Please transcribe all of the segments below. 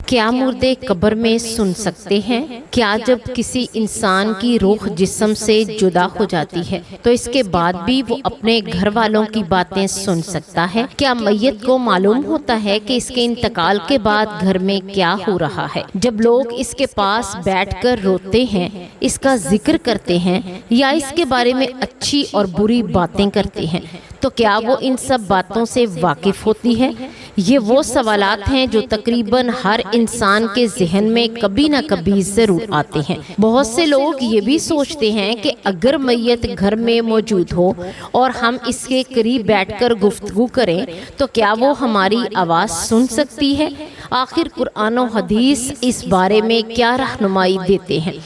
کیا مردے قبر میں سن سکتے ہیں؟ کیا جب کسی انسان کی روح جسم سے جدا ہو جاتی ہے تو اس کے بعد بھی وہ اپنے گھر والوں کی باتیں سن سکتا ہے؟ کیا میت کو معلوم ہوتا ہے کہ اس کے انتقال کے بعد گھر میں کیا ہو رہا ہے؟ جب لوگ اس کے پاس بیٹھ کر روتے ہیں، اس کا ذکر کرتے ہیں یا اس کے بارے میں اچھی اور بری باتیں کرتے ہیں، تو کیا وہ ان سب باتوں سے واقف ہوتی ہے؟ یہ وہ سوالات ہیں جو تقریباً ہر انسان کے ذہن میں کبھی نہ کبھی ضرور آتے ہیں۔ بہت سے لوگ یہ بھی سوچتے ہیں کہ اگر میت گھر میں موجود ہو اور ہم اس کے قریب بیٹھ کر گفتگو کریں تو کیا وہ ہماری آواز سن سکتی ہے؟ آخر قرآن و حدیث اس بارے میں کیا رہنمائی دیتے ہیں؟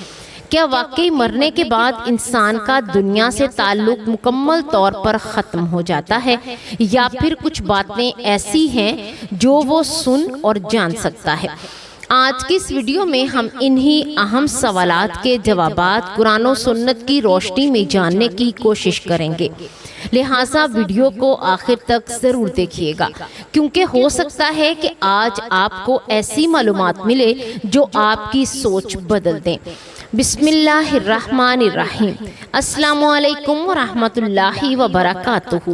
کیا واقعی مرنے کے بعد انسان کا دنیا سے تعلق مکمل طور پر ختم ہو جاتا ہے، یا پھر کچھ باتیں ایسی ہیں جو وہ سن اور جان سکتا ہے؟ آج کی اس ویڈیو میں ہم انہی اہم سوالات کے جوابات قرآن و سنت کی روشنی میں جاننے کی کوشش کریں گے، لہٰذا ویڈیو کو آخر تک ضرور دیکھیے گا، کیونکہ ہو سکتا ہے کہ آج آپ کو ایسی معلومات ملے جو آپ کی سوچ بدل دیں۔ بسم اللہ الرحمن الرحیم۔ السلام علیکم ورحمۃ اللہ وبرکاتہ۔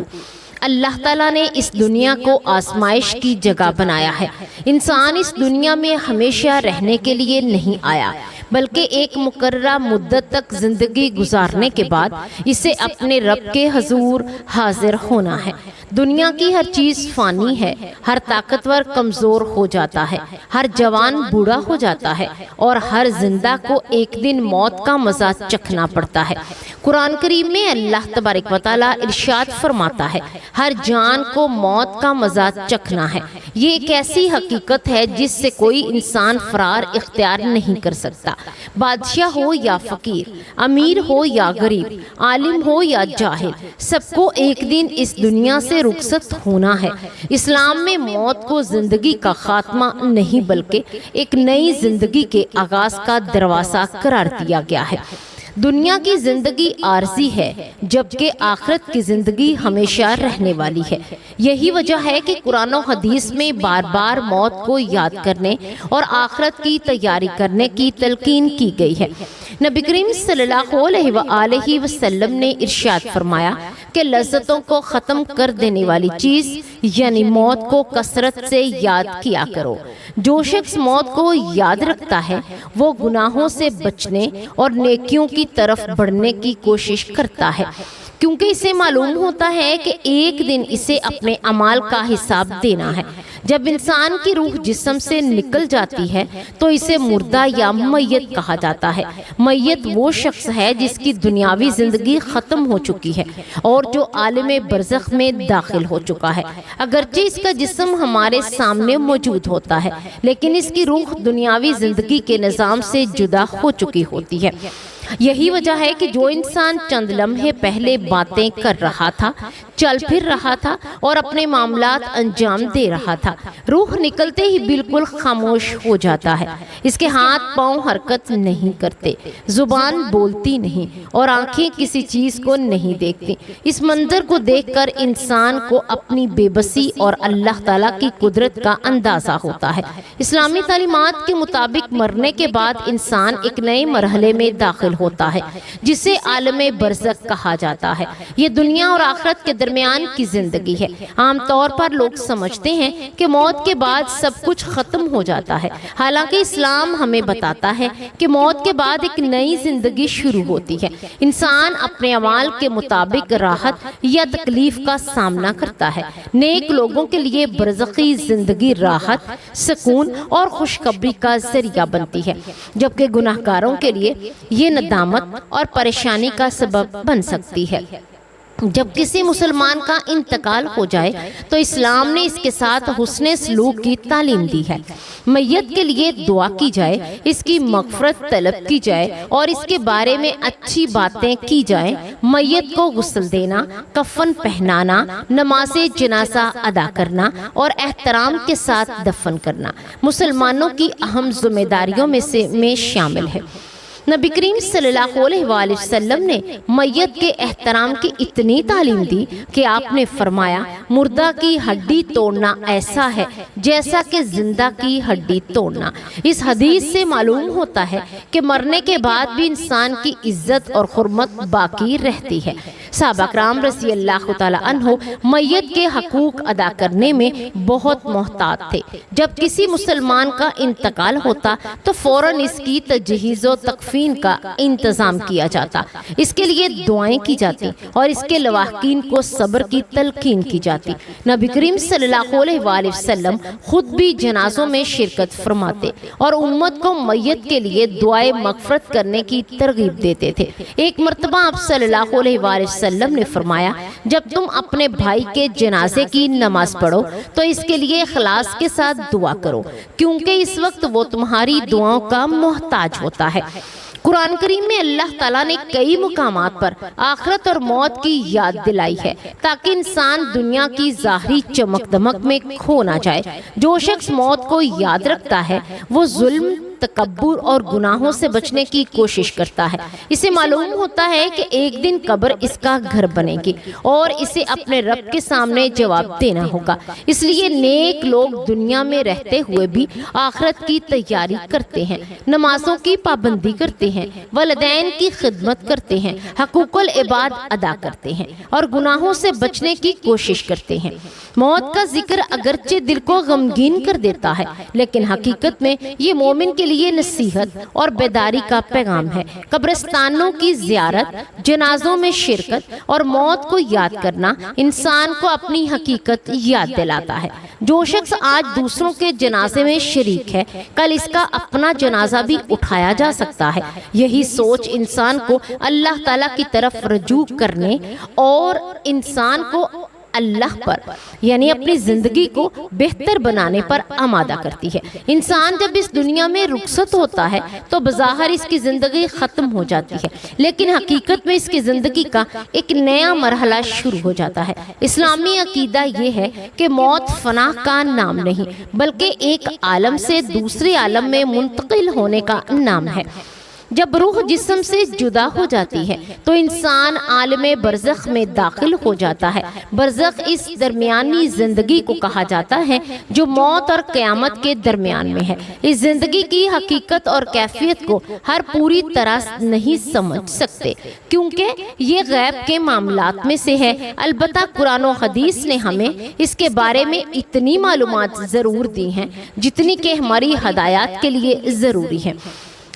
اللہ تعالیٰ نے اس دنیا کو آزمائش کی جگہ بنایا ہے۔ انسان اس دنیا میں ہمیشہ رہنے کے لیے نہیں آیا، بلکہ ایک مقررہ مدت تک زندگی گزارنے کے بعد اسے اپنے رب کے حضور حاضر ہونا ہے۔ دنیا کی ہر چیز فانی ہے، ہر طاقتور کمزور ہو جاتا ہے، ہر جوان بوڑھا ہو جاتا ہے اور ہر زندہ کو ایک دن موت کا مزہ چکھنا پڑتا ہے۔ قرآن کریم میں اللہ تبارک و تعالیٰ ارشاد فرماتا ہے، ہر جان کو موت کا مزہ چکھنا ہے۔ یہ ایک ایسی حقیقت ہے جس سے کوئی انسان فرار اختیار نہیں کر سکتا، بادشاہ ہو یا فقیر، امیر ہو یا غریب، عالم ہو یا جاہل، سب کو ایک دن اس دنیا سے رخصت ہونا ہے۔ اسلام میں موت کو زندگی کا خاتمہ نہیں بلکہ ایک نئی زندگی کے آغاز کا دروازہ قرار دیا گیا ہے۔ دنیا کی زندگی عارضی ہے، جبکہ آخرت کی زندگی ہمیشہ رہنے والی ہے۔ یہی وجہ ہے کہ قرآن و حدیث میں بار بار موت کو یاد کرنے اور آخرت کی تیاری کرنے کی تلقین کی گئی ہے۔ نبی کریم صلی اللہ علیہ وآلہ وسلم نے ارشاد فرمایا کہ لذتوں کو ختم کر دینے والی چیز یعنی موت کو کثرت سے یاد کیا کرو۔ جو شخص موت کو یاد رکھتا ہے وہ گناہوں سے بچنے اور نیکیوں کی طرف بڑھنے کی کوشش کرتا ہے، کیونکہ اسے معلوم ہوتا ہے کہ ایک دن اسے اپنے اعمال کا حساب دینا ہے۔ جب انسان کی روح جسم سے نکل جاتی ہے تو اسے مردہ یا میت کہا جاتا ہے۔ میت وہ شخص ہے جس کی دنیاوی زندگی ختم ہو چکی ہے اور جو عالم برزخ میں داخل ہو چکا ہے۔ اگرچہ اس کا جسم ہمارے سامنے موجود ہوتا ہے، لیکن اس کی روح دنیاوی زندگی کے نظام سے جدا ہو چکی ہوتی ہے۔ یہی وجہ ہے کہ جو انسان چند لمحے پہلے باتیں کر رہا تھا، چل پھر رہا تھا اور اپنے معاملات انجام دے رہا تھا، روح نکلتے ہی بالکل خاموش ہو جاتا ہے۔ اس کے ہاتھ پاؤں حرکت نہیں کرتے، زبان بولتی نہیں اور آنکھیں کسی چیز کو نہیں دیکھتی۔ اس منظر کو دیکھ کر انسان کو اپنی بے بسی اور اللہ تعالیٰ کی قدرت کا اندازہ ہوتا ہے۔ اسلامی تعلیمات کے مطابق مرنے کے بعد انسان ایک نئے مرحلے میں داخل ہوتا ہے جسے عالم برزخ کہا جاتا ہے۔ یہ دنیا اور آخرت کے درمیان کی زندگی ہے۔ عام طور پر لوگ سمجھتے ہیں کہ موت کے بعد سب کچھ ختم ہو جاتا ہے، حالانکہ اسلام ہمیں بتاتا ہے کہ موت کے بعد ایک نئی زندگی شروع ہوتی ہے۔ انسان اپنے اعمال کے مطابق راحت یا تکلیف کا سامنا کرتا ہے۔ نیک لوگوں کے لیے برزخی زندگی راحت، سکون اور خوشخبری کا ذریعہ بنتی ہے، جبکہ گناہ گاروں کے لیے یہ ندامت اور پریشانی کا سبب بن سکتی ہے۔ جب کسی مسلمان کا انتقال ہو جائے تو اسلام نے اس کے ساتھ حسن سلوک کی تعلیم دی ہے۔ میت کے لیے دعا کی جائے، اس کی مغفرت طلب کی جائے اور اس کے بارے میں اچھی باتیں کی جائیں۔ میت کو غسل دینا، کفن پہنانا، نماز جنازہ ادا کرنا اور احترام کے ساتھ دفن کرنا مسلمانوں کی اہم ذمہ داریوں میں شامل ہے۔ نبی کریم صلی اللہ علیہ وآلہ وسلم نے میت کے احترام کی اتنی تعلیم دی کہ آپ نے فرمایا مردہ کی ہڈی توڑنا ایسا ہے جیسا کہ زندہ کی ہڈی توڑنا۔ اس حدیث سے معلوم ہوتا ہے کہ مرنے کے بعد بھی انسان کی عزت اور حرمت باقی رہتی ہے۔ صحابہ کرام رضی اللہ تعالی عنہ میت کے حقوق ادا کرنے میں بہت محتاط تھے۔ جب کسی مسلمان کا انتقال ہوتا تو فوراً اس کی تجہیز و تکفین کا انتظام کیا جاتا، اس کے لیے دعائیں کی جاتی اور اس کے لواحقین کو صبر کی تلقین کی جاتی۔ نبی کریم صلی اللہ علیہ وآلہ وسلم خود بھی جنازوں میں شرکت فرماتے اور امت کو میت کے لیے دعائے مغفرت کرنے کی ترغیب دیتے تھے۔ ایک مرتبہ آپ صلی اللہ علیہ وآلہ وسلم نے فرمایا جب تم اپنے بھائی کے جنازے کی نماز پڑھو تو اس کے لیے اخلاص کے ساتھ دعا کرو، کیونکہ اس وقت وہ تمہاری دعاؤں کا محتاج ہوتا ہے۔ قرآن کریم میں اللہ تعالیٰ نے کئی مقامات پر آخرت اور موت کی یاد دلائی ہے تاکہ انسان دنیا کی ظاہری چمک دمک میں کھو نہ جائے۔ جو شخص موت کو یاد رکھتا ہے وہ ظلم، تکبر اور گناہوں سے بچنے کی کوشش کرتا ہے۔ اسے معلوم ہوتا ہے کہ ایک دن قبر اس کا گھر بنے گی اور اسے اپنے رب کے سامنے جواب دینا ہوگا۔ اس لیے نیک لوگ دنیا میں رہتے ہوئے بھی آخرت کی تیاری کرتے ہیں، نمازوں کی پابندی کرتے ہیں، والدین کی خدمت کرتے ہیں، حقوق العباد ادا کرتے ہیں اور گناہوں سے بچنے کی کوشش کرتے ہیں۔ موت کا ذکر اگرچہ دل کو غمگین کر دیتا ہے، لیکن حقیقت میں یہ مومن کے لیے نصیحت اور بیداری کا پیغام ہے۔ قبرستانوں کی زیارت، جنازوں میں شرکت اور موت کو یاد کرنا انسان کو اپنی حقیقت یاد دلاتا ہے۔ جو شخص آج دوسروں کے جنازے میں شریک ہے، کل اس کا اپنا جنازہ بھی اٹھایا جا سکتا ہے۔ یہی سوچ انسان کو اللہ تعالیٰ کی طرف رجوع کرنے اور انسان کو اللہ پر یعنی اپنی زندگی کو بہتر بنانے پر آمادہ کرتی ہے۔ انسان جب اس دنیا میں رخصت ہوتا ہے تو بظاہر اس کی زندگی ختم ہو جاتی ہے، لیکن حقیقت میں اس کی زندگی کا ایک نیا مرحلہ شروع ہو جاتا ہے۔ اسلامی عقیدہ یہ ہے کہ موت فنا کا نام نہیں بلکہ ایک عالم سے دوسرے عالم میں منتقل ہونے کا نام ہے۔ جب روح جسم سے جدا ہو جاتی ہے تو انسان عالم برزخ میں داخل ہو جاتا ہے۔ برزخ اس درمیانی زندگی کو کہا جاتا ہے جو موت اور قیامت کے درمیان میں ہے۔ اس زندگی کی حقیقت اور کیفیت کو ہر پوری طرح نہیں سمجھ سکتے کیونکہ یہ غیب کے معاملات میں سے ہے، البتہ قرآن و حدیث نے ہمیں اس کے بارے میں اتنی معلومات ضرور دی ہیں جتنی کہ ہماری ہدایات کے لیے ضروری ہے۔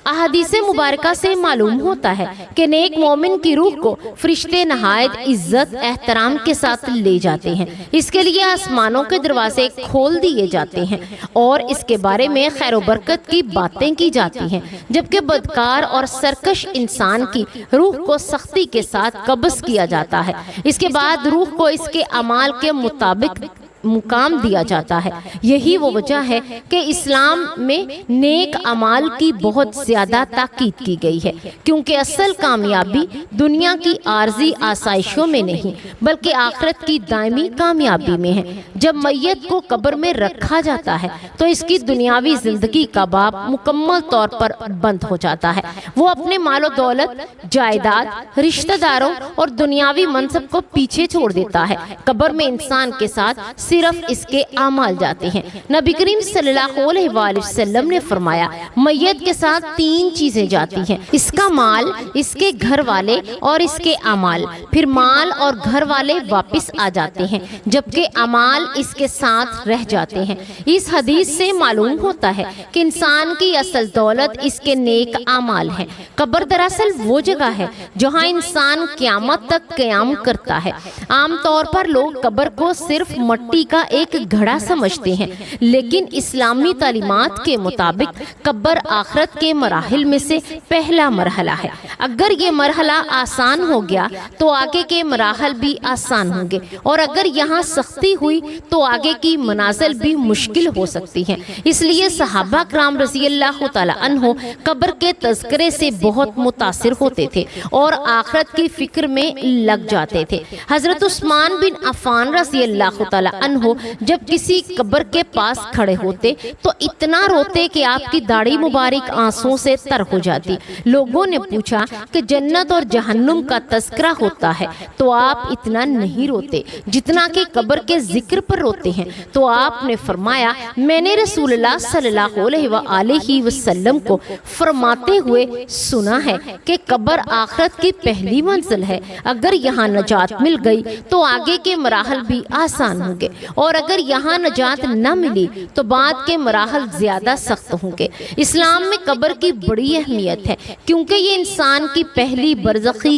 احادیث مبارکہ سے معلوم ہوتا ہے کہ نیک مومن کی روح کو فرشتے نہایت عزت احترام کے ساتھ لے جاتے ہیں۔ اس کے لیے آسمانوں کے دروازے کھول دیے جاتے ہیں اور اس کے بارے میں خیر و برکت کی باتیں کی جاتی ہیں، جبکہ بدکار اور سرکش انسان کی روح کو سختی کے ساتھ قبض کیا جاتا ہے۔ اس کے بعد روح کو اس کے اعمال کے مطابق مقام دیا جاتا ہے۔ یہی وہ وجہ ہے کہ اسلام میں نیک اعمال کی بہت زیادہ تاکید کی گئی ہے، کیونکہ اصل کامیابی دنیا کی عارضی آسائشوں میں نہیں بلکہ آخرت کی دائمی کامیابی میں ہے۔ جب میت کو قبر میں رکھا جاتا ہے تو اس کی دنیاوی زندگی کا باب مکمل طور پر بند ہو جاتا ہے۔ وہ اپنے مال و دولت، جائیداد، رشتہ داروں اور دنیاوی منصب کو پیچھے چھوڑ دیتا ہے۔ قبر میں انسان کے ساتھ صرف اس کے اعمال جاتے ہیں۔ نبی کریم صلی اللہ علیہ وآلہ وسلم نے فرمایا میت کے ساتھ 3 چیزیں جاتی ہیں، اس کا مال، اس کے گھر والے اور اس کے اعمال۔ پھر مال اور گھر والے واپس آ جاتے ہیں جبکہ اعمال اس کے ساتھ رہ جاتے ہیں۔ اس حدیث سے معلوم ہوتا ہے کہ انسان کی اصل دولت اس کے نیک اعمال ہیں۔ قبر دراصل وہ جگہ ہے جہاں انسان قیامت تک قیام کرتا ہے۔ عام طور پر لوگ قبر کو صرف مٹی کا ایک گھڑا سمجھتے ہیں، لیکن اسلامی تعلیمات کے مطابق قبر آخرت کے مراحل میں سے پہلا مرحلہ ہے۔ اگر یہ مرحلہ آسان ہو گیا تو آگے کے مراحل بھی آسان ہوں گے، اور اگر یہاں سختی ہوئی تو آگے کی منازل بھی مشکل ہو سکتی ہیں۔ اس لیے صحابہ کرام رضی اللہ تعالی عنہ قبر کے تذکرے سے بہت متاثر ہوتے تھے اور آخرت کی فکر میں لگ جاتے تھے۔ حضرت عثمان بن عفان رضی اللہ تعالی عنہ عنہ جب کسی قبر کے پاس کھڑے ہوتے تو اتنا روتے کہ آپ کی داڑھی مبارک آنسوں سے تر ہو جاتی۔ لوگوں نے پوچھا کہ جنت اور جہنم کا تذکرہ ہوتا ہے تو آپ اتنا نہیں روتے جتنا کہ قبر کے ذکر پر روتے ہیں۔ تو آپ نے فرمایا میں نے رسول اللہ صلی اللہ علیہ وآلہ وسلم کو فرماتے ہوئے سنا ہے کہ قبر آخرت کی پہلی منزل ہے، اگر یہاں نجات مل گئی تو آگے کے مراحل بھی آسان ہوں گے، اور اگر یہاں نجات نہ ملی تو بعد کے مراحل زیادہ سخت ہوں گے۔ اسلام میں قبر کی بڑی اہمیت ہے کیونکہ یہ انسان کی پہلی برزخی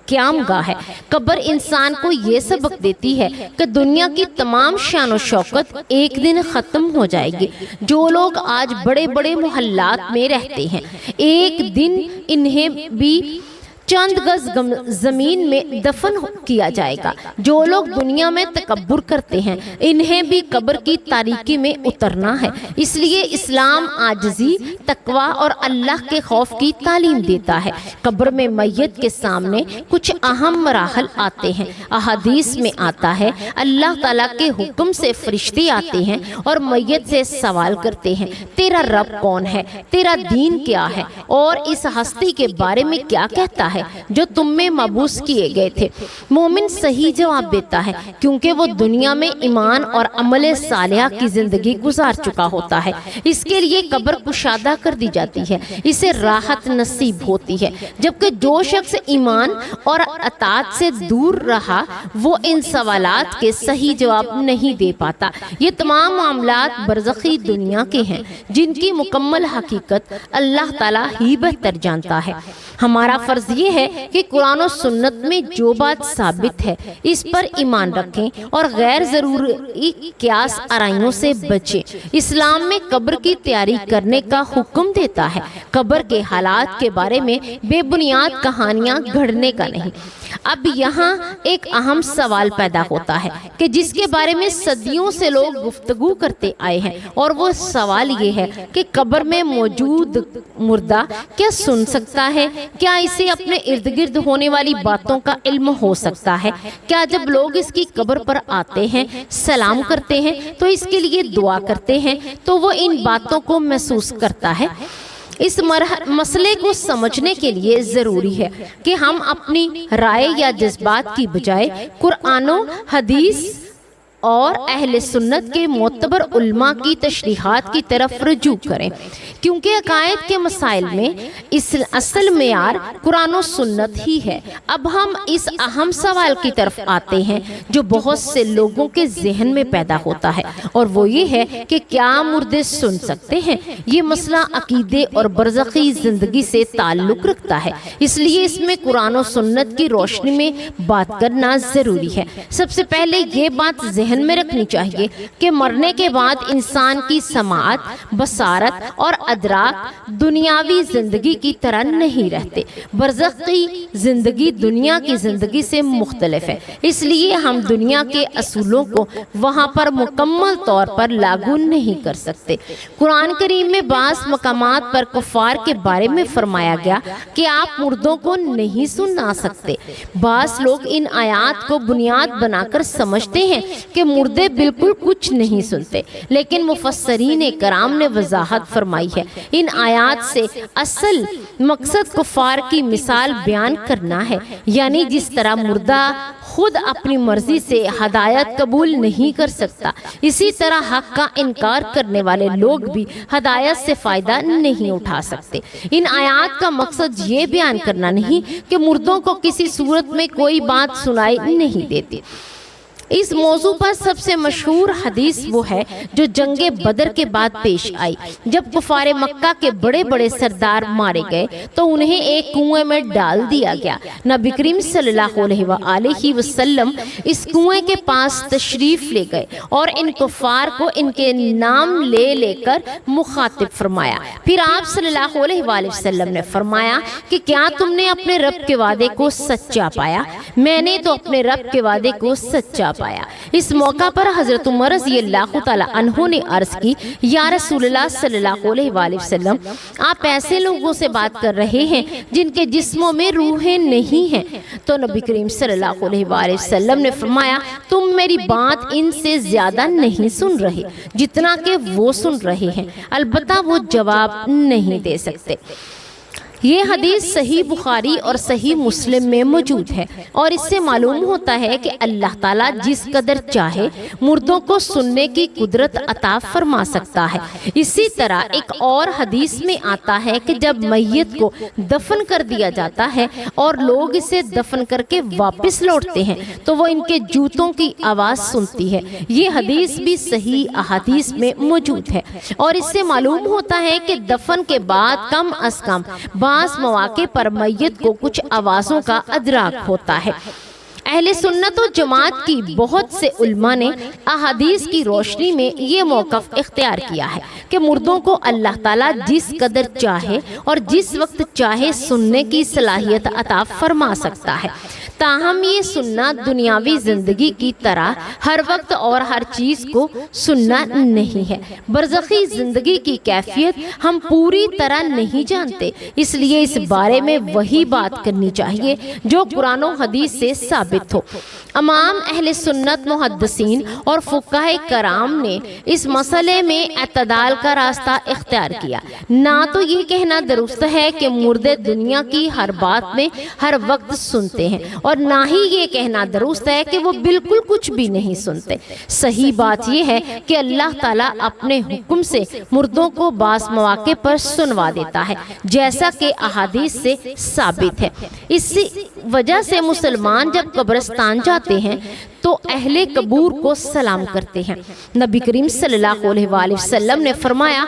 قیام گاہ ہے۔ قبر انسان کو یہ سبق دیتی ہے کہ دنیا کی تمام شان و شوکت ایک دن ختم ہو جائے گی۔ جو لوگ آج بڑے بڑے محلات میں رہتے ہیں ایک دن انہیں بھی چند گز زمین میں دفن کیا جائے گا۔ جو لوگ دنیا میں تکبر کرتے ہیں انہیں بھی قبر کی تاریکی میں اترنا ہے۔ اس لیے اسلام عاجزی، تقوی اور اللہ کے خوف کی تعلیم دیتا ہے۔ قبر میں میت کے سامنے کچھ اہم مراحل آتے ہیں۔ احادیث میں آتا ہے اللہ تعالیٰ کے حکم سے فرشتے آتے ہیں اور میت سے سوال کرتے ہیں تیرا رب کون ہے، تیرا دین کیا ہے اور اس ہستی کے بارے میں کیا کہتا ہے جو تم میں مبعوث کیے گئے تھے۔ مومن صحیح جواب دیتا ہے کیونکہ وہ دنیا میں ایمان اور عمل صالحہ کی زندگی گزار چکا ہوتا ہے۔ اس کے لیے قبر کشادہ کر دی جاتی ہے، اسے راحت نصیب ہوتی ہے، جبکہ جو شخص ایمان اور اطاعت سے دور رہا وہ ان سوالات کے صحیح جواب نہیں دے پاتا۔ یہ تمام معاملات برزخی دنیا کے ہیں جن کی مکمل حقیقت اللہ تعالیٰ ہی بہتر جانتا ہے۔ ہمارا فرض یہ ہے کہ قرآن و سنت میں جو بات ثابت ہے اس پر ایمان رکھیں اور غیر ضروری قیاس آرائیوں سے بچیں۔ اسلام میں قبر کی تیاری کرنے کا حکم دیتا ہے، قبر کے حالات کے بارے میں بے بنیاد کہانیاں گھڑنے کا نہیں۔ اب یہاں ایک اہم سوال پیدا ہوتا ہے کہ جس کے بارے میں صدیوں سے لوگ گفتگو کرتے آئے ہیں، اور وہ سوال یہ ہے کہ قبر میں موجود مردہ کیا سن سکتا ہے؟ کیا اسے اپنے ارد گرد ہونے والی باتوں کا علم ہو سکتا ہے؟ کیا جب لوگ اس کی قبر پر آتے ہیں، سلام کرتے ہیں تو اس کے لیے دعا کرتے ہیں تو وہ ان باتوں کو محسوس کرتا ہے؟ اس مسئلے کو سمجھنے کے لیے ضروری ہے کہ ہم اپنی رائے یا جذبات کی بجائے قرآن و حدیث اور اہل سنت کے معتبر علماء کی تشریحات کی طرف رجوع کریں، کیونکہ عقائد کے مسائل میں اصل معیار قرآن و سنت ہی ہے۔ اب ہم اس اہم سوال کی طرف آتے ہیں جو بہت سے لوگوں کے ذہن میں پیدا ہوتا ہے، اور وہ یہ ہے کہ کیا مردے سن سکتے ہیں؟ یہ مسئلہ عقیدے اور برزخی زندگی سے تعلق رکھتا ہے، اس لیے اس میں قرآن و سنت کی روشنی میں بات کرنا ضروری ہے۔ سب سے پہلے یہ بات ذہن میں رکھنی چاہیے کہ مرنے کے بعد انسان کی سماعت، بصارت اور ادراک دنیاوی زندگی کی طرح نہیں رہتے۔ برزخی زندگی دنیا کی زندگی سے مختلف ہے، اس لیے ہم دنیا کے اصولوں کو وہاں پر مکمل طور پر لاگو نہیں کر سکتے۔ قرآن کریم میں بعض مقامات پر کفار کے بارے میں فرمایا گیا کہ آپ مردوں کو نہیں سنا سکتے۔ بعض لوگ ان آیات کو بنیاد بنا کر سمجھتے ہیں کہ مردے بالکل کچھ نہیں سنتے، لیکن مفسرین کرام نے وضاحت فرمائی ہے ان آیات سے اصل مقصد کفار کی مثال بیان کرنا ہے، یعنی جس طرح مردہ خود اپنی مرضی سے ہدایت قبول نہیں کر سکتا، اسی طرح حق کا انکار کرنے والے لوگ بھی ہدایت سے فائدہ نہیں اٹھا سکتے۔ ان آیات کا مقصد یہ بیان کرنا نہیں کہ مردوں کو کسی صورت میں کوئی بات سنائی نہیں دیتی۔ اس موضوع پر سب سے مشہور حدیث وہ ہے جو جنگ بدر کے بعد پیش آئی، جب کفار مکہ کے بڑے بڑے سردار مارے گئے تو انہیں ایک کنویں میں ڈال دیا گیا۔ نبی کریم صلی اللہ علیہ وآلہ وسلم اس کنویں کے پاس تشریف لے گئے اور ان کفار کو ان کے نام لے کر مخاطب فرمایا۔ پھر آپ صلی اللہ علیہ وآلہ وسلم نے فرمایا کہ کیا تم نے اپنے رب کے وعدے کو سچا پایا؟ میں نے تو اپنے رب کے وعدے کو سچا پایا۔ اس موقع پر حضرت عمر رضی اللہ تعالی عنہ نے عرض کی، یا رسول اللہ صلی اللہ علیہ وآلہ وسلم، آپ ایسے لوگوں سے بات کر رہے ہیں جن کے جسموں میں روحیں نہیں ہیں۔ تو نبی کریم صلی اللہ علیہ وآلہ وسلم نے فرمایا، تم میری بات ان سے زیادہ نہیں سن رہے جتنا کہ وہ سن رہے ہیں، البتہ وہ جواب نہیں دے سکتے۔ یہ حدیث صحیح بخاری اور صحیح مسلم میں موجود ہے، اور اس سے معلوم ہوتا ہے کہ اللہ تعالیٰ جس قدر چاہے مردوں کو سننے کی قدرت عطا فرما سکتا ہے۔ اسی طرح ایک اور حدیث میں آتا ہے کہ جب میت کو دفن کر دیا جاتا ہے اور لوگ اسے دفن کر کے واپس لوٹتے ہیں تو وہ ان کے جوتوں کی آواز سنتی ہے۔ یہ حدیث بھی صحیح احادیث میں موجود ہے، اور اس سے معلوم ہوتا ہے کہ دفن کے بعد کم از کم بعض مواقع پر میت کو کچھ آوازوں کا ادراک ہوتا ہے۔ اہل سنت و جماعت کی بہت سے علماء نے احادیث کی روشنی میں یہ موقف اختیار کیا ہے کہ مردوں کو اللہ تعالیٰ جس قدر چاہے اور جس وقت چاہے سننے کی صلاحیت عطا فرما سکتا ہے۔ تاہم یہ سننا دنیاوی زندگی کی طرح ہر وقت اور ہر چیز کو سننا نہیں ہے۔ برزخی زندگی کی کیفیت ہم پوری طرح نہیں جانتے، اس لیے اس بارے میں وہی بات کرنی چاہیے جو قرآن و حدیث سے ثابت ہو۔ امام اہل سنت محدثین اور فقہائے کرام نے اس مسئلے میں اعتدال کا راستہ اختیار کیا۔ نہ تو یہ کہنا درست ہے کہ مردے دنیا کی ہر بات میں ہر وقت سنتے ہیں، اور نہ ہی یہ کہنا درست ہے کہ وہ بالکل کچھ بھی نہیں سنتے۔ صحیح بات یہ ہے کہ اللہ تعالیٰ اپنے حکم سے مردوں کو بعض مواقع پر سنوا دیتا ہے، جیسا کہ احادیث سے ثابت ہے۔ اسی وجہ سے مسلمان جب قبرستان جاتے ہیں تو اہل قبور کو سلام کرتے ہیں۔ نبی کریم صلی اللہ علیہ وآلہ وسلم نے فرمایا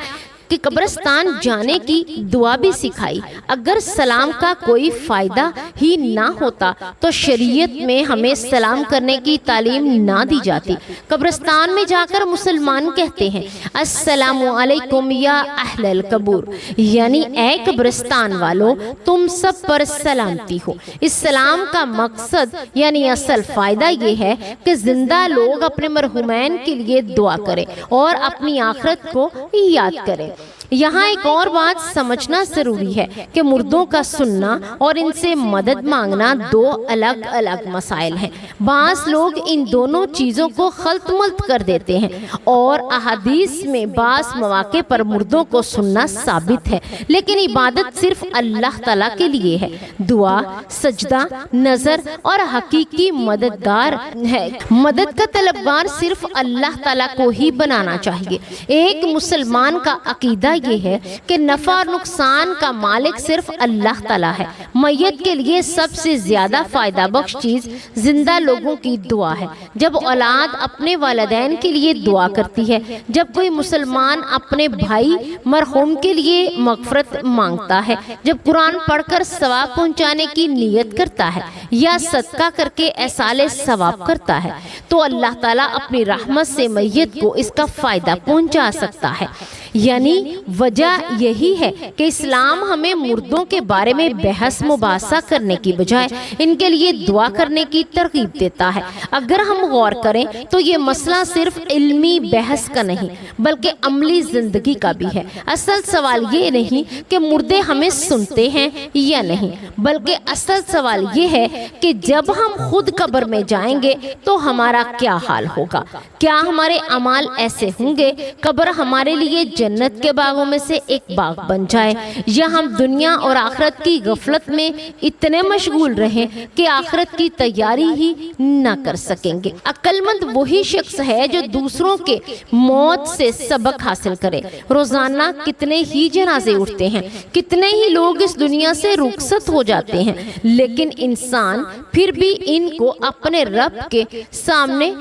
کہ قبرستان جانے کی دعا بھی سکھائی۔ اگر سلام کا کوئی فائدہ ہی نہ ہوتا تو شریعت میں ہمیں سلام کرنے کی تعلیم نہ دی جاتی۔ قبرستان میں جا کر مسلمان کہتے ہیں، السلام علیکم یا اہل القبور، یعنی اے قبرستان والو تم سب پر سلامتی ہو۔ اس سلام کا مقصد یعنی اصل فائدہ یہ ہے کہ زندہ لوگ اپنے مرحومین کے لیے دعا کریں اور اپنی آخرت کو یاد کریں۔ یہاں ایک اور بات سمجھنا ضروری ہے کہ مردوں کا سننا اور ان سے مدد مانگنا دو الگ الگ مسائل ہیں۔ بعض لوگ ان دونوں چیزوں کو خلط ملط کر دیتے ہیں، اور احادیث میں بعض مواقع پر مردوں کو سننا ثابت ہے، لیکن عبادت صرف اللہ تعالیٰ کے لیے ہے۔ دعا، سجدہ، نظر اور حقیقی مددگار ہے۔ مدد کا طلبگار صرف اللہ تعالیٰ کو ہی بنانا چاہیے۔ ایک مسلمان کا عقیدہ یہ ہے کہ نفع اور نقصان کا مالک صرف اللہ تعالیٰ ہے۔ میت کے لیے سب سے زیادہ فائدہ بخش چیز زندہ لوگوں کی دعا ہے۔ جب اولاد اپنے والدین کے لیے دعا کرتی ہے، جب کوئی مسلمان اپنے بھائی مرحوم کے لیے مغفرت مانگتا ہے، جب قرآن پڑھ کر ثواب پہنچانے کی نیت کرتا ہے یا صدقہ کر کے ایصال ثواب کرتا ہے، تو اللہ تعالیٰ اپنی رحمت سے میت کو اس کا فائدہ پہنچا سکتا ہے۔ یعنی وجہ یہی ہے کہ اسلام ہمیں مردوں کے بارے میں بحث مباحثہ کرنے کی بجائے ان کے لیے دعا کرنے کی ترغیب دیتا ہے۔ اگر ہم غور کریں تو یہ مسئلہ صرف علمی بحث کا نہیں بلکہ عملی زندگی کا بھی ہے۔ اصل سوال یہ نہیں کہ مردے ہمیں سنتے ہیں یا نہیں، بلکہ اصل سوال یہ ہے کہ جب ہم خود قبر میں جائیں گے تو ہمارا کیا حال ہوگا؟ کیا ہمارے اعمال ایسے ہوں گے قبر ہمارے لیے جنت کے باغوں میں سے ایک باغ بن جائے، یا ہم دنیا اور آخرت کی غفلت میں اتنے مشغول رہیں کہ آخرت کی تیاری ہی نہ کر سکیں گے؟ عقل مند وہی شخص ہے جو دوسروں کے موت سے سبق حاصل کرے۔ روزانہ کتنے ہی جنازے اٹھتے ہیں، کتنے ہی لوگ اس دنیا سے رخصت ہو جاتے ہیں، لیکن انسان پھر بھی ان کو اپنے رب کے سامنے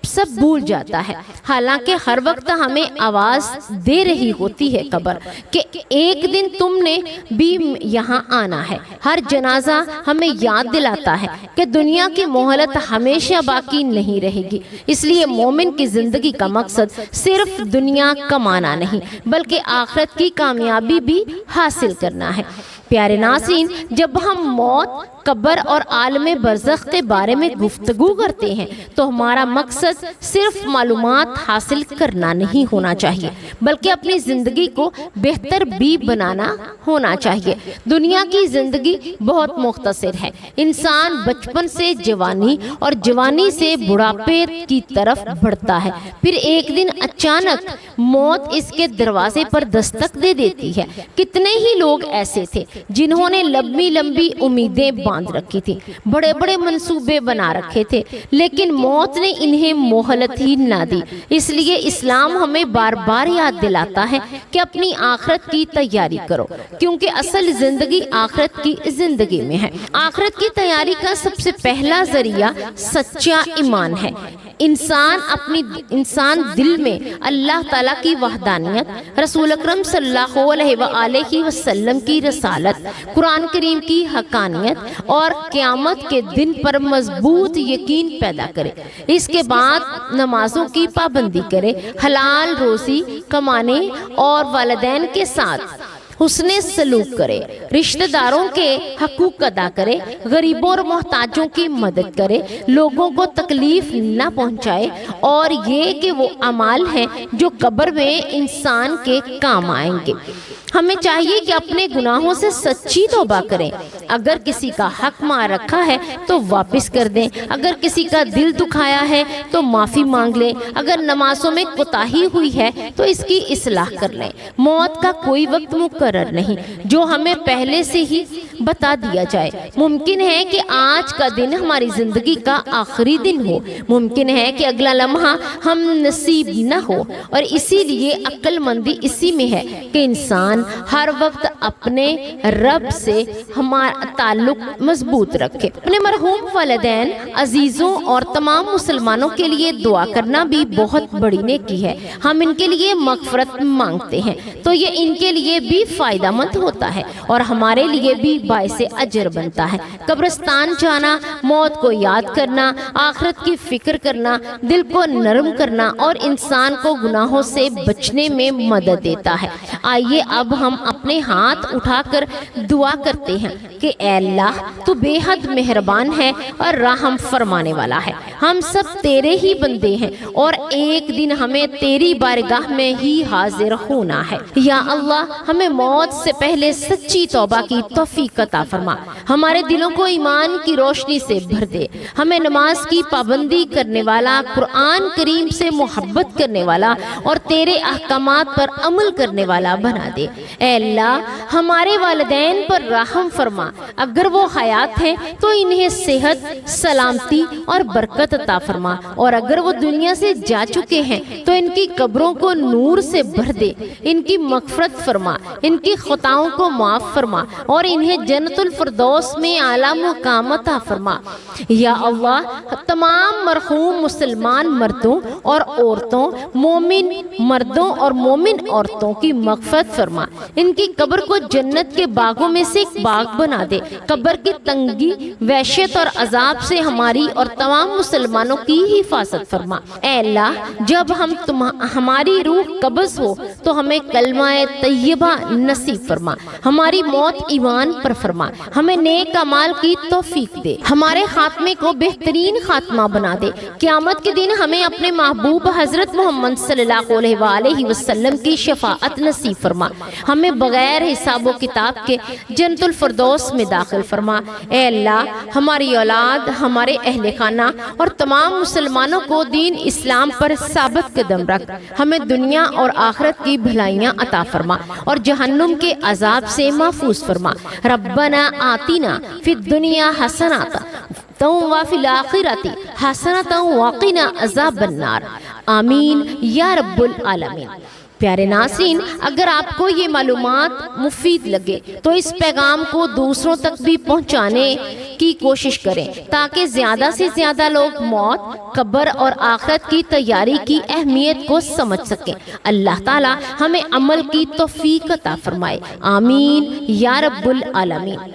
سب بھول جاتا ہے، حالانکہ ہر وقت ہمیں آواز دے رہی ہوتی ہے قبر کہ ایک دن تم نے بھی یہاں آنا ہے۔ ہر جنازہ ہمیں یاد دلاتا ہے کہ دنیا کی مہلت ہمیشہ باقی نہیں رہے گی، اس لیے مومن کی زندگی کا مقصد صرف دنیا کمانا نہیں بلکہ آخرت کی کامیابی بھی حاصل کرنا ہے۔ پیارے ناظرین، جب ہم موت، قبر اور عالم برزخ کے بارے میں گفتگو کرتے ہیں تو ہمارا مقصد صرف معلومات حاصل کرنا نہیں ہونا چاہیے، بلکہ اپنی زندگی کو بہتر بھی بنانا ہونا چاہیے۔ دنیا کی زندگی بہت مختصر ہے۔ انسان بچپن سے جوانی اور جوانی سے بڑھاپے کی طرف بڑھتا ہے، پھر ایک دن اچانک موت اس کے دروازے پر دستک دے دیتی ہے۔ کتنے ہی لوگ ایسے تھے جنہوں نے لمبی لمبی امیدیں باندھ رکھی تھی، بڑے بڑے منصوبے بنا رکھے تھے، لیکن موت نے انہیں مہلت ہی نہ دی۔ اس لیے اسلام ہمیں بار بار یاد دلاتا ہے کہ اپنی آخرت کی تیاری کرو، کیونکہ اصل زندگی آخرت کی زندگی میں ہے۔ آخرت کی تیاری کا سب سے پہلا ذریعہ سچا ایمان ہے۔ انسان دل میں اللہ تعالیٰ کی وحدانیت، رسول اکرم صلی اللہ علیہ وآلہ وسلم کی رسالت، قرآن کریم کی حقانیت اور قیامت کے دن پر مضبوط یقین پیدا کرے۔ اس کے بعد نمازوں کی پابندی کرے، حلال روزی کمانے اور والدین کے ساتھ حسن سلوک کرے، رشتہ داروں کے حقوق ادا کرے، غریبوں اور محتاجوں کی مدد کرے، لوگوں کو تکلیف نہ پہنچائے، اور یہ کہ وہ اعمال ہیں جو قبر میں انسان کے کام آئیں گے۔ ہمیں چاہیے کہ اپنے گناہوں سے سچی توبہ کریں۔ اگر کسی کا حق مار رکھا ہے تو واپس کر دیں، اگر کسی کا دل دکھایا ہے تو معافی مانگ لیں، اگر نمازوں میں کوتاہی ہوئی ہے تو اس کی اصلاح کر لیں۔ موت کا کوئی وقت مقرر نہیں جو ہمیں پہلے سے ہی بتا دیا جائے۔ ممکن ہے کہ آج کا دن ہماری زندگی کا آخری دن ہو، ممکن ہے کہ اگلا لمحہ ہم نصیب نہ ہو، اور اسی لیے عقل مندی اسی میں ہے کہ انسان ہر وقت اپنے رب سے ہمارا تعلق مضبوط رکھے۔ اپنے مرحوم والدین، عزیزوں اور تمام مسلمانوں کے لیے دعا کرنا بھی بہت بڑی نیکی ہے۔ ہم ان کے لیے مغفرت مانگتے ہیں تو یہ ان کے لیے بھی فائدہ مند ہوتا ہے اور ہمارے لیے بھی باعث اجر بنتا ہے۔ قبرستان جانا، موت کو یاد کرنا، آخرت کی فکر کرنا، دل کو نرم کرنا اور انسان کو گناہوں سے بچنے میں مدد دیتا ہے۔ آئیے اب ہم اپنے ہاتھ اٹھا کر دعا کرتے ہیں کہ اے اللہ، تو بے حد مہربان ہے اور رحم فرمانے والا ہے۔ ہم سب تیرے ہی بندے ہیں اور ایک دن ہمیں تیری بارگاہ میں ہی حاضر ہونا ہے۔ یا اللہ، ہمیں موت سے پہلے سچی توبہ کی توفیق عطا فرما، ہمارے دلوں کو ایمان کی روشنی سے بھر دے، ہمیں نماز کی پابندی کرنے والا، قرآن کریم سے محبت کرنے والا اور تیرے احکامات پر عمل کرنے والا بنا دے۔ اے اللہ، ہمارے والدین پر رحم فرما، اگر وہ حیات ہیں تو انہیں صحت، سلامتی اور برکت عطا فرما، اور اگر وہ دنیا سے جا چکے ہیں تو ان کی قبروں کو نور سے بھر دے، ان کی مغفرت فرما، ان کی خطاؤں کو معاف فرما اور انہیں جنت الفردوس میں اعلیٰ مقام عطا فرما۔ یا اللہ، تمام مرحوم مسلمان مردوں اور عورتوں، مومن مردوں اور مومن عورتوں کی مغفرت فرما، ان کی قبر کو جنت کے باغوں میں سے ایک باغ بنا دے۔ قبر کی تنگی، وحشت اور عذاب سے ہماری اور تمام مسلمانوں کی حفاظت فرما۔ اے اللہ، جب ہماری روح قبض ہو تو ہمیں کلمہ طیبہ نصیب فرما، ہماری موت ایمان پر فرما، ہمیں نیک اعمال کی توفیق دے، ہمارے خاتمے کو بہترین خاتمہ بنا دے۔ قیامت کے دن ہمیں اپنے محبوب حضرت محمد صلی اللہ علیہ وآلہ وسلم کی شفاعت نصیب فرما، ہمیں بغیر حساب و کتاب کے جنت الفردوس میں داخل فرما۔ اے اللہ، ہماری اولاد، ہمارے اہل خانہ اور تمام مسلمانوں کو دین اسلام پر ثابت قدم رکھ، ہمیں دنیا اور آخرت کی بھلائیاں عطا فرما اور جہنم کے عذاب سے محفوظ فرما۔ ربنا آتنا فی الدنیا حسنۃ وفی الآخرۃ حسنۃ وقنا عذاب النار، آمین یا رب العالمین۔ پیارے ناظرین، اگر آپ کو یہ معلومات مفید لگے تو اس پیغام کو دوسروں تک بھی پہنچانے کی کوشش کریں تاکہ زیادہ سے زیادہ لوگ موت، قبر اور آخرت کی تیاری کی اہمیت کو سمجھ سکیں۔ اللہ تعالی ہمیں عمل کی توفیق عطا فرمائے، آمین یا رب العالمین۔